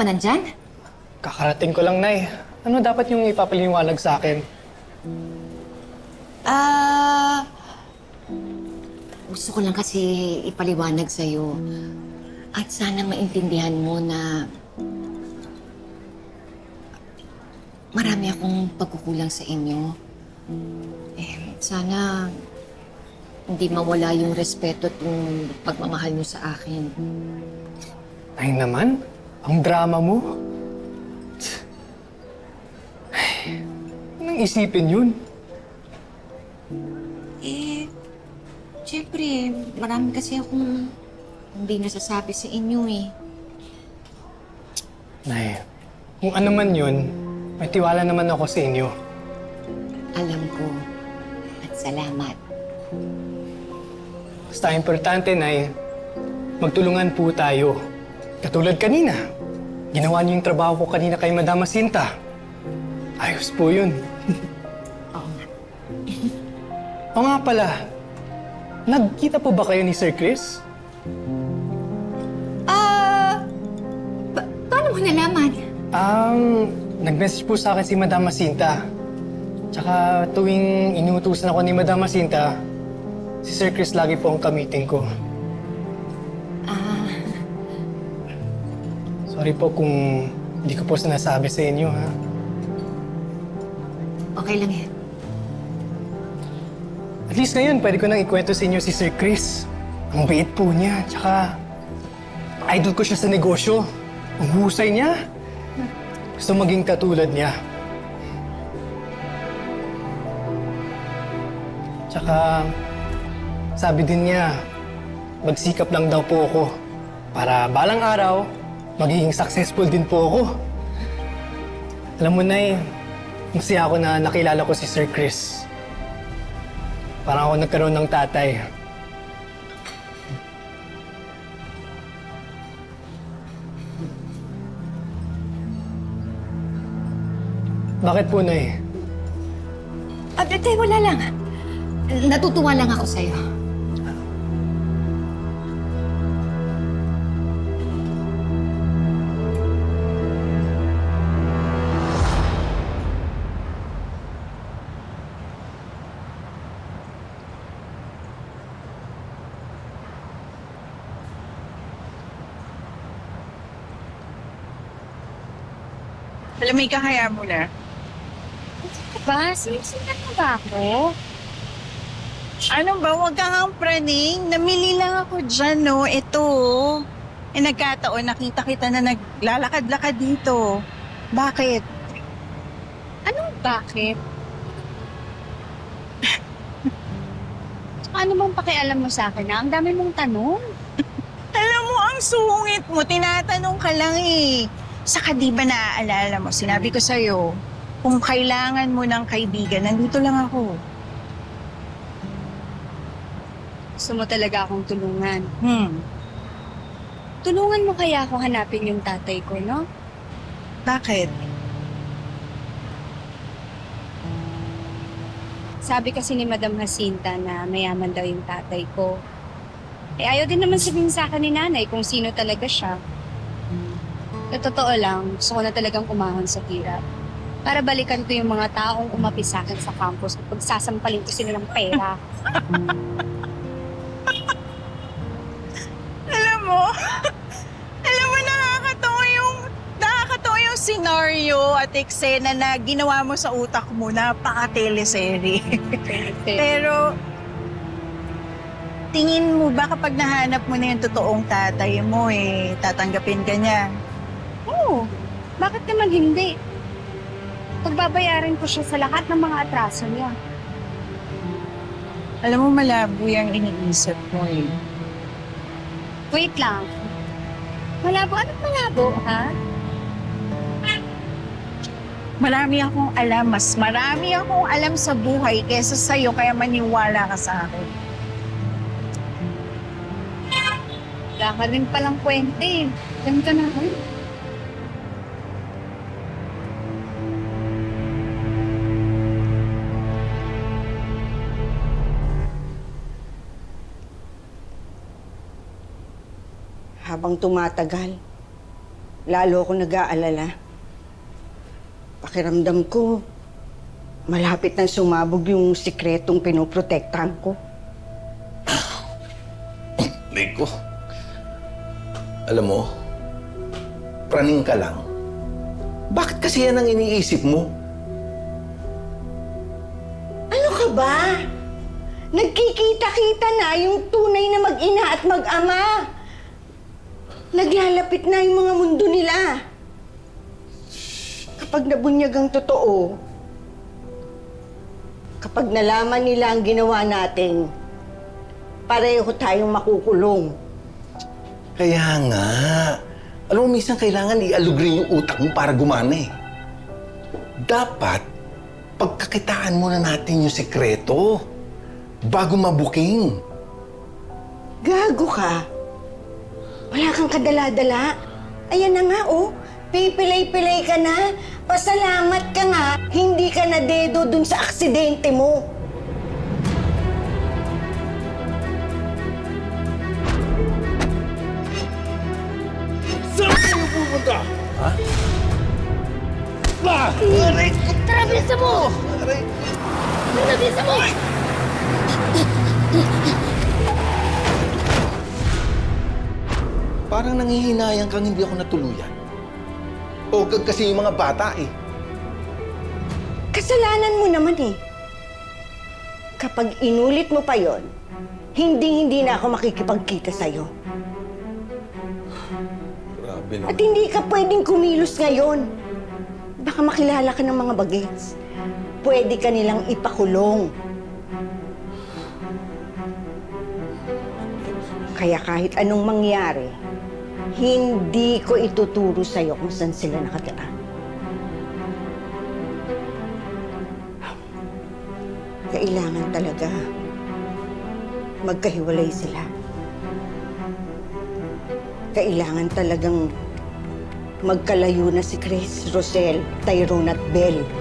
pa nandyan? Kakarating ko lang, Nay. Ano dapat yung ipapaliwanag sa akin? Ah... gusto ko lang kasi ipaliwanag sa'yo. At sana maintindihan mo na marami akong pagkukulang sa inyo. Sana hindi mawala yung respeto at yung pagmamahal mo sa akin. Ay naman, ang drama mo. Anong isipin yun? Siyempre, marami kasi akong hindi nasasabi sa inyo eh. Nay, kung ano man yun, may tiwala naman ako sa inyo. Alam ko. At salamat. Basta importante, Nay, magtulungan po tayo. Katulad kanina, ginawa niyo yung trabaho ko kanina kay Madam Jacinta. Ayos po yun. Oo nga. O nga pala, nagkita po ba kayo ni Sir Chris? Paano mo nalaman? Nag-message po sa akin si Madam Jacinta. Tsaka tuwing inuutusan ako ni Madam Jacinta, si Sir Chris lagi po ang kamiting ko. Sorry po kung hindi ko po sinasabi sa inyo, ha? Okay lang yan. At least ngayon, pwede ko nang ikwento sa inyo si Sir Chris. Ang bait po niya, tsaka idol ko siya sa negosyo. Ang husay niya. Gusto maging katulad niya. Tsaka, sabi din niya, magsikap lang daw po ako para balang araw, magiging successful din po ako. Alam mo, Nay, masaya ako na nakilala ko si Sir Chris. Parang ako nagkaroon ng tatay. Bakit po, Nay? Wala lang. Natutuwa lang ako sa'yo. Alam mo, kaya mo na. Ba? Sinisinan mo ba ako? Ano ba? Huwag kang ang praning. Namili lang ako dyan, no? Ito. Nagkataon, nakita kita na naglalakad-lakad dito. Bakit? Anong bakit? Ano bang pakialam mo sa akin na? Ang dami mong tanong. Alam mo, ang sungit mo. Tinatanong ka lang eh. Saka di ba naaalala mo, sinabi ko sa'yo, kung kailangan mo ng kaibigan, nandito lang ako. Gusto mo talaga akong tulungan. Tulungan mo kaya ako hanapin yung tatay ko, no? Bakit? Sabi kasi ni Madam Jacinta na mayaman daw yung tatay ko. Ayaw din naman sabihin sa akin ni nanay kung sino talaga siya. Sa totoo lang, gusto ko na talagang umahon sa hirap. Para balikan ko yung mga taong umapi sa akin sa campus at pagsasampalin ko sila ng pera. Alam mo, nakakatawa yung scenario at eksena na ginawa mo sa utak mo, napaka-teleserye. Pero, tingin mo ba kapag nahanap mo na yung totoong tatay mo, tatanggapin ka niya? Oo, bakit naman hindi? Pagbabayaran ko siya sa lahat ng mga atraso niya. Alam mo, malabo yung iniisip mo eh. Wait lang. Malabo? Anong malabo, ha? Marami akong alam, mas marami akong alam sa buhay kesa sa'yo, kaya maniwala ka sa akin. Wala ka rin palang kwente eh. Ganito na ako. Habang tumatagal, lalo ako nag-aalala. Pakiramdam ko, malapit nang sumabog yung sikretong pinoprotektahan ko. Rico, alam mo, praning ka lang. Bakit kasi yan ang iniisip mo? Ano ka ba? Nagkikita-kita na yung tunay na mag-ina at mag-ama. Naglalapit na yung mga mundo nila. Kapag nabunyag ang totoo, kapag nalaman nila ang ginawa natin, pareho tayong makukulong. Kaya nga. Alam mo, minsan kailangan i-alugrin yung utak mo para gumana eh. Dapat, pagkakitaan muna natin yung sekreto bago mabuking. Gago ka. Wala kang kadala-dala. Ayan na nga, oh. Pipilay-pilay ka na. Pasalamat ka nga. Hindi ka na dedo dun sa aksidente mo. Saan kayo pupunta? Ha? Tara, bilisan mo! Bilisan mo! Parang nangihinayang kang hindi ako natuluyan. O kasi yung mga bata eh. Kasalanan mo naman eh. Kapag inulit mo pa yon, hindi na ako makikipagkita sa'yo. Grabe At hindi ka pwedeng kumilos ngayon. Baka makilala ka ng mga bagets. Pwede ka nilang ipakulong. Kaya kahit anong mangyari, hindi ko ituturo sa'yo kung saan sila nakatira. Kailangan talaga magkahiwalay sila. Kailangan talagang magkalayo na si Chris, Rosel, Tyrone at Belle.